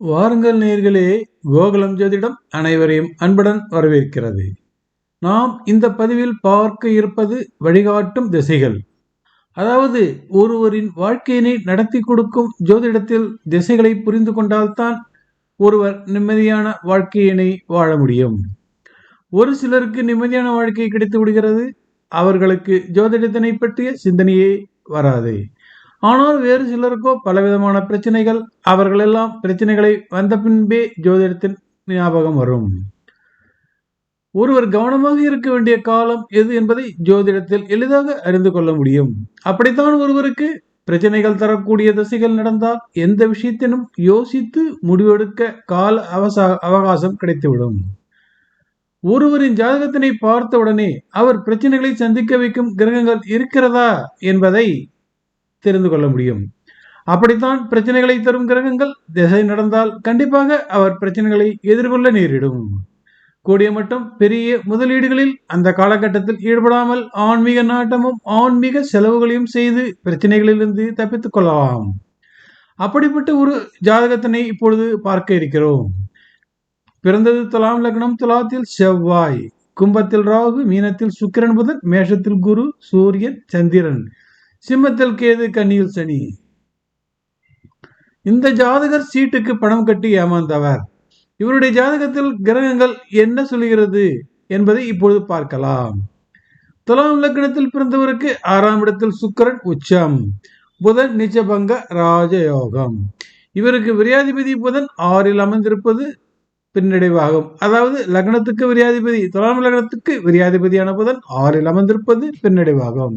வாருங்கள் நேயர்களே, கோகுலம் ஜோதிடம் அனைவரையும் அன்புடன் வரவேற்கிறது. நாம் இந்த பதிவில் பார்க்க இருப்பது வழிகாட்டும் திசைகள். அதாவது ஒருவரின் வாழ்க்கையினை நடத்தி கொடுக்கும் ஜோதிடத்தில் திசைகளை புரிந்து கொண்டால்தான் ஒருவர் நிம்மதியான வாழ்க்கையினை வாழ முடியும். ஒரு சிலருக்கு நிம்மதியான வாழ்க்கை கிடைத்து விடுகிறது, அவர்களுக்கு ஜோதிடத்தினை பற்றிய சிந்தனையே வராது. ஆனால் வேறு சிலருக்கோ பலவிதமான பிரச்சனைகள், அவர்களெல்லாம் பிரச்சனைகளை வந்த பின்பே ஜோதிடத்தின் ஞாபகம் வரும். ஒருவர் கவனமாக இருக்க வேண்டிய காலம் எது என்பதை ஜோதிடத்தில் எளிதாக அறிந்து கொள்ள முடியும். அப்படித்தான் ஒருவருக்கு பிரச்சனைகள் தரக்கூடிய திசைகள் நடந்தால் எந்த விஷயத்தினும் யோசித்து முடிவெடுக்க கால அவகாசம் கிடைத்துவிடும். ஒருவரின் ஜாதகத்தினை பார்த்தவுடனே அவர் பிரச்சனைகளை சந்திக்க வைக்கும் கிரகங்கள் இருக்கிறதா என்பதை தெரிந்து கொள்ள முடியும். அப்படித்தான் பிரச்சனைகளை தரும் கிரகங்கள் திசை நடந்தால் கண்டிப்பாக அவர் பிரச்சனைகளை எதிர்கொள்ள நேரிடும். கூடிய மட்டும் பெரிய முதலீடுகளில் அந்த காலகட்டத்தில் ஈடுபடாமல் ஆன்மீக நாட்டமும் ஆன்மீக செலவுகளையும் செய்து பிரச்சனைகளிலிருந்து தப்பித்துக் கொள்ளலாம். அப்படிப்பட்ட ஒரு ஜாதகத்தினை இப்பொழுது பார்க்க இருக்கிறோம். பிறந்தது துலாம் லக்னம், துலாத்தில் செவ்வாய், கும்பத்தில் ராகு, மீனத்தில் சுக்கிரன், புதன், மேஷத்தில் குரு, சூரியன், சந்திரன், சிம்மத்தில் கேது, கன்னியில் சனி. இந்த ஜாதகர் சீட்டுக்கு பணம் கட்டி ஏமாந்தவர். இவருடைய ஜாதகத்தில் கிரகங்கள் என்ன சொல்கிறது என்பதை இப்பொழுது பார்க்கலாம். துலாம் லக்னத்தில் பிறந்தவருக்கு 6ஆம் இடத்தில் சுக்கிரன் உச்சம், புதன் நிச்சபங்க ராஜயோகம். இவருக்கு விரையாதிபதி புதன் 6இல் அமர்ந்திருப்பது பின்னடைவாகும். அதாவது லக்னத்துக்கு விரையாதிபதி, துலாம் லக்னத்துக்கு விரையாதிபதியான புதன் 6இல் அமர்ந்திருப்பது பின்னடைவாகும்.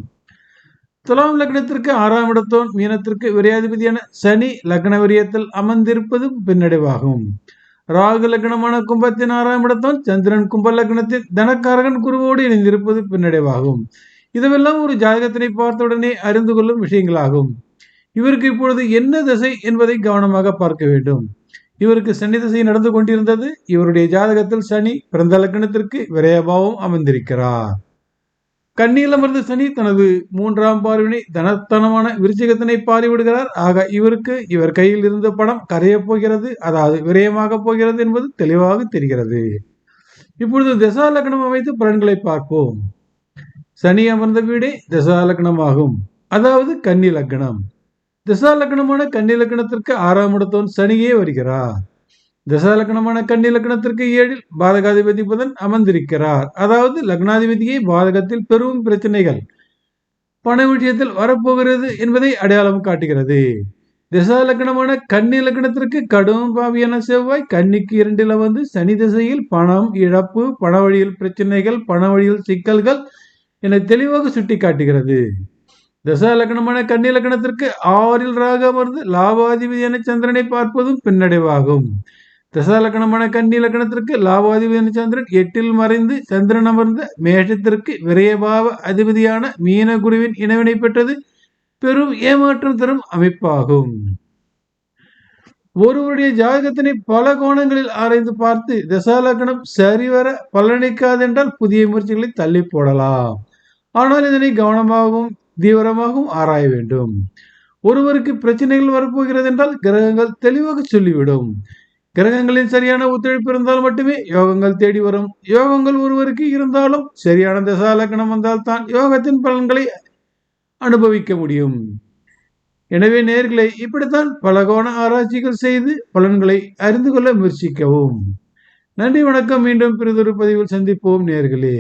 துலாம் லக்னத்திற்கு 6ஆம் இடத்தோன் மீனத்திற்கு விரையாதிபதியான சனி லக்ன விரயத்தில் அமர்ந்திருப்பது பின்னடைவாகும். ராகு லக்னமான கும்பத்தின் 6ஆம் இடத்தோன் சந்திரன் கும்ப லக்னத்தில் தனக்காரகன் குருவோடு இணைந்திருப்பது பின்னடைவாகும். இதுவெல்லாம் ஒரு ஜாதகத்தினை பார்த்தவுடனே அறிந்து கொள்ளும் விஷயங்களாகும். இவருக்கு இப்பொழுது என்ன திசை என்பதை கவனமாக பார்க்க வேண்டும். இவருக்கு சனி திசை நடந்து கொண்டிருந்தது. இவருடைய ஜாதகத்தில் சனி பிறந்த லக்னத்திற்கு விரயபாவம் அமர்ந்திருக்கிறார். கண்ணியில் அமர்ந்த சனி தனது 3ஆம் பார்வையினை தனத்தனமான விருச்சிகத்தினை பாரிவிடுகிறார். ஆக இவருக்கு இவர் கையில் இருந்த பணம் கரையப் போகிறது, அதாவது விரயமாக போகிறது என்பது தெளிவாக தெரிகிறது. இப்பொழுது தசா லக்னம் அமைத்து பலன்களை பார்ப்போம். சனி அமர்ந்த வீடே தசா லக்னமாகும், அதாவது கன்னி லக்னம். தசா லக்னமான கன்னி லக்னத்திற்கு 6ஆம் இடத்தோன் சனியே வருகிறார். தசா லக்னமான கன்னி லக்னத்திற்கு 7இல் பாதகாதிபதி புதன் அமர்ந்திருக்கிறார். அதாவது லக்னாதிபதியை பாதகத்தில் பெரும் பிரச்சனைகள் பண விஷயத்தில் வரப்போகிறது என்பதை அடையாளம் காட்டுகிறது. தசா லக்னமான கன்னி லக்னத்திற்கு கடும் பாவியான செவ்வாய் கன்னிக்கு 2இல் வந்து சனி திசையில் பணம் இழப்பு, பண வழியில் பிரச்சனைகள், பண வழியில் சிக்கல்கள் என தெளிவாக சுட்டி காட்டுகிறது. தசா லக்னமான கன்னி லக்னத்திற்கு 6இல் ராகு அமர்ந்து லாபாதிபதியான சந்திரனை பார்ப்பதும் பின்னடைவாகும். தசா லக்னமான கன்னி லக்னத்திற்கு லாபாதிபதியான சந்திரன் 8இல் மறைந்து சந்திரன் அமர்ந்த மேஷத்திற்கு விரயபாவ அதிபதியான மீன குருவின் இணைவினை பெற்றது பெரும் ஏமாற்றம் தரும் அமைப்பாகும். ஒருவருடைய ஜாதகத்தினை பல கோணங்களில் ஆராய்ந்து பார்த்து தசா லக்னம் சரிவர பலனளிக்காதென்றால் புதிய முயற்சிகளை தள்ளி போடலாம். ஆனால் இதனை கவனமாகவும் தீவிரமாகவும் ஆராய வேண்டும். ஒருவருக்கு பிரச்சனைகள் வரப்போகிறது என்றால் கிரகங்கள் தெளிவாக சொல்லிவிடும். கிரகங்களின் சரியான ஒத்துழைப்பு இருந்தால் மட்டுமே யோகங்கள் தேடி வரும். யோகங்கள் ஒருவருக்கு இருந்தாலும் சரியான தசா லக்னம் வந்தால் தான் யோகத்தின் பலன்களை அனுபவிக்க முடியும். எனவே நேயர்களே, இப்படித்தான் பல கோண ஆராய்ச்சிகள் செய்து பலன்களை அறிந்து கொள்ள முயற்சிக்கவும். நன்றி, வணக்கம். மீண்டும் பிறிதொரு பதிவில் சந்திப்போம் நேயர்களே.